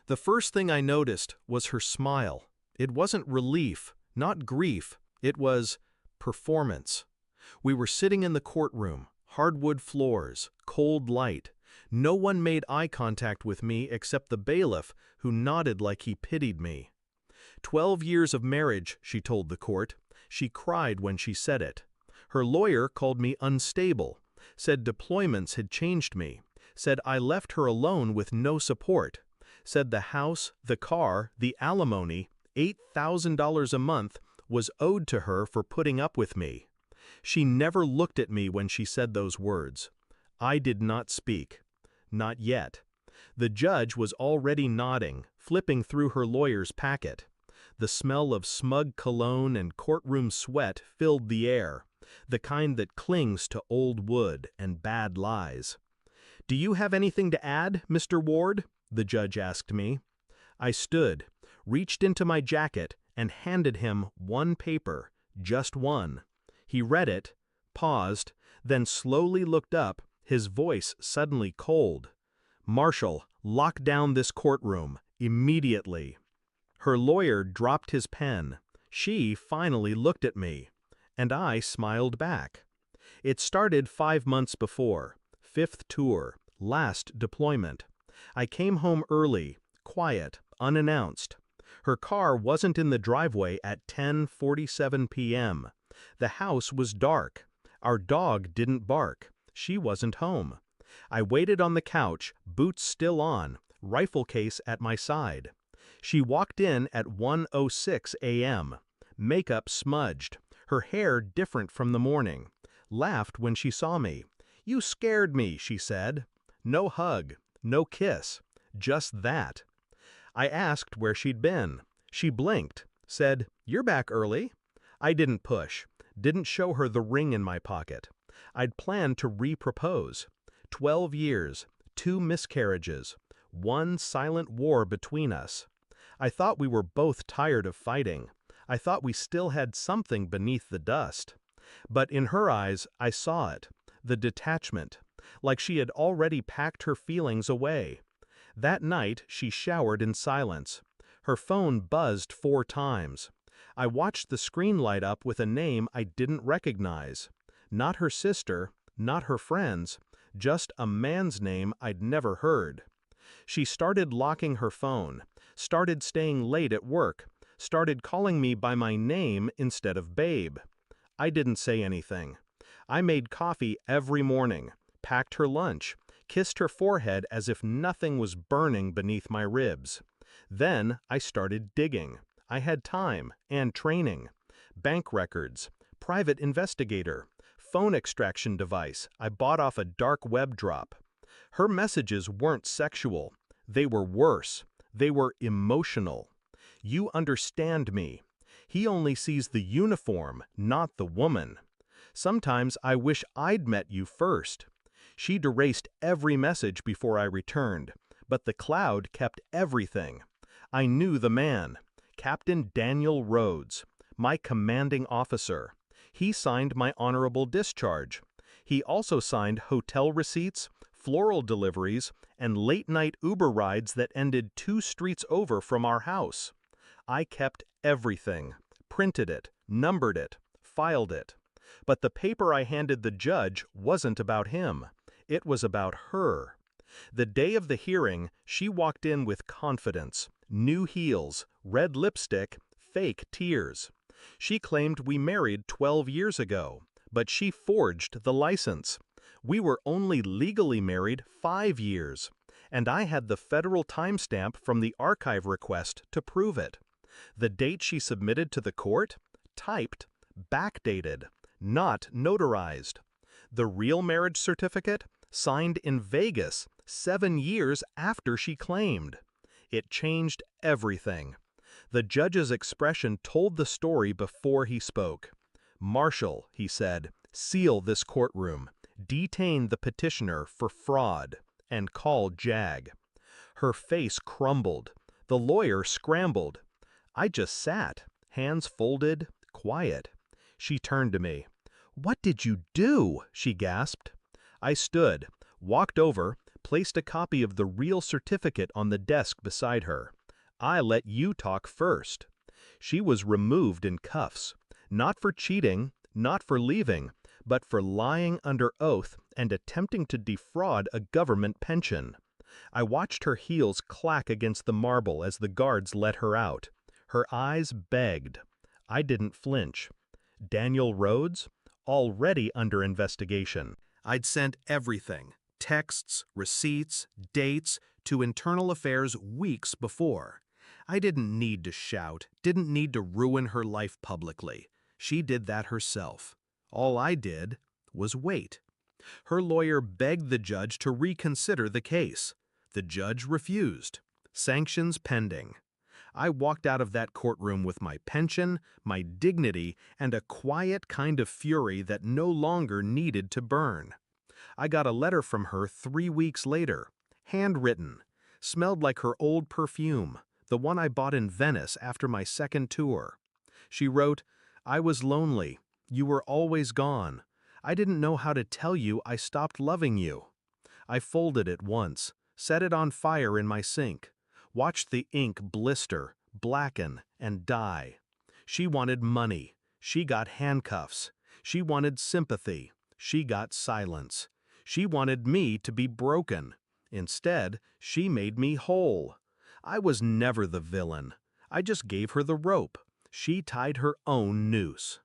The first thing I noticed was her smile. It wasn't relief, not grief, it was performance. We were sitting in the courtroom, hardwood floors, cold light. No one made eye contact with me except the bailiff, who nodded like he pitied me. 12 years of marriage, she told the court. She cried when she said it. Her lawyer called me unstable, said deployments had changed me, said I left her alone with no support, said the house, the car, the alimony, $8,000 a month, was owed to her for putting up with me. She never looked at me when she said those words. I did not speak. Not yet. The judge was already nodding, flipping through her lawyer's packet. The smell of smug cologne and courtroom sweat filled the air, the kind that clings to old wood and bad lies. "Do you have anything to add, Mr. Ward?" the judge asked me. I stood, reached into my jacket, and handed him one paper, just one. He read it, paused, then slowly looked up, his voice suddenly cold. "Marshal, lock down this courtroom, immediately." Her lawyer dropped his pen. She finally looked at me, and I smiled back. It started 5 months before, 5th tour, last deployment. I came home early, quiet, unannounced. Her car wasn't in the driveway at 10:47 p.m. The house was dark. Our dog didn't bark. She wasn't home. I waited on the couch, boots still on, rifle case at my side. She walked in at 1:06 a.m. Makeup smudged, her hair different from the morning. Laughed when she saw me. "You scared me," she said. No hug, no kiss, just that. I asked where she'd been. She blinked, said, "You're back early." I didn't push, didn't show her the ring in my pocket. I'd planned to re-propose. 12 years, 2 miscarriages, 1 silent war between us. I thought we were both tired of fighting. I thought we still had something beneath the dust. But in her eyes, I saw it, the detachment, like she had already packed her feelings away. That night, she showered in silence. Her phone buzzed 4 times. I watched the screen light up with a name I didn't recognize. Not her sister, not her friends, just a man's name I'd never heard. She started locking her phone, started staying late at work, started calling me by my name instead of babe. I didn't say anything. I made coffee every morning, packed her lunch, kissed her forehead as if nothing was burning beneath my ribs. Then I started digging. I had time and training. Bank records, private investigator, phone extraction device I bought off a dark web drop. Her messages weren't sexual. They were worse. They were emotional. "You understand me." He only sees the uniform, not the woman. "Sometimes I wish I'd met you first." She'd erased every message before I returned, but the cloud kept everything. I knew the man, Captain Daniel Rhodes, my commanding officer. He signed my honorable discharge. He also signed hotel receipts, floral deliveries, and late-night Uber rides that ended 2 streets over from our house. I kept everything, printed it, numbered it, filed it. But the paper I handed the judge wasn't about him. It was about her. The day of the hearing, she walked in with confidence, new heels, red lipstick, fake tears. She claimed we married 12 years ago, but she forged the license. We were only legally married 5 years, and I had the federal timestamp from the archive request to prove it. The date she submitted to the court? Typed, backdated, not notarized. The real marriage certificate? Signed in Vegas 7 years after she claimed. It changed everything. The judge's expression told the story before he spoke. "Marshal," he said, "seal this courtroom. Detain the petitioner for fraud, and call JAG." Her face crumbled. The lawyer scrambled. I just sat, hands folded, quiet. She turned to me. "What did you do?" she gasped. I stood, walked over, placed a copy of the real certificate on the desk beside her. I let you talk first. She was removed in cuffs, not for cheating, not for leaving, but for lying under oath and attempting to defraud a government pension. I watched her heels clack against the marble as the guards let her out. Her eyes begged. I didn't flinch. Daniel Rhodes? Already under investigation. I'd sent everything, texts, receipts, dates, to Internal Affairs weeks before. I didn't need to shout, didn't need to ruin her life publicly. She did that herself. All I did was wait. Her lawyer begged the judge to reconsider the case. The judge refused. Sanctions pending. I walked out of that courtroom with my pension, my dignity, and a quiet kind of fury that no longer needed to burn. I got a letter from her 3 weeks later, handwritten, smelled like her old perfume, the one I bought in Venice after my second tour. She wrote, "I was lonely. You were always gone. I didn't know how to tell you I stopped loving you." I folded it once, set it on fire in my sink, watched the ink blister, blacken, and die. She wanted money. She got handcuffs. She wanted sympathy. She got silence. She wanted me to be broken. Instead, she made me whole. I was never the villain. I just gave her the rope. She tied her own noose.